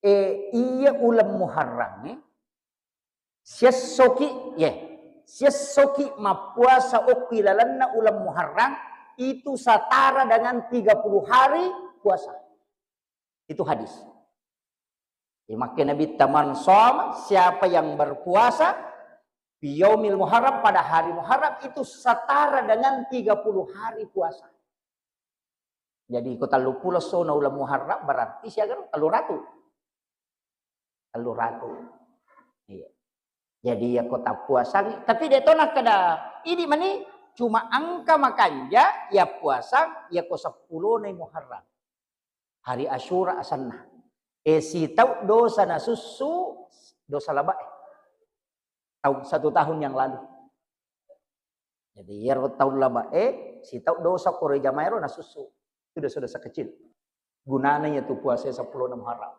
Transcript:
Iya ulam Muharram siasoki mapuasa ukilalanna ulam Muharram itu setara dengan 30 hari puasa. Itu hadis. Maka Nabi taman som, siapa yang berpuasa biyaumil Muharram pada hari Muharram itu setara dengan 30 hari puasa. Jadi kota lupulo sona ulam Muharram berarti siaga taluratu. Iya. Jadi ya kota puasa, tapi dia tolak kada ini mani cuma angka makanja ya puasa ya ko 10 nih Muharram. Hari Asyura asanna. Si tahu dosa na susu dosa laba tahun 1 tahun yang lalu. Jadi ya tahun laba si tahu dosa Korea Jamairo na susu itu dosa-dosa kecil. Gunanya itu puasa 10 Muharram.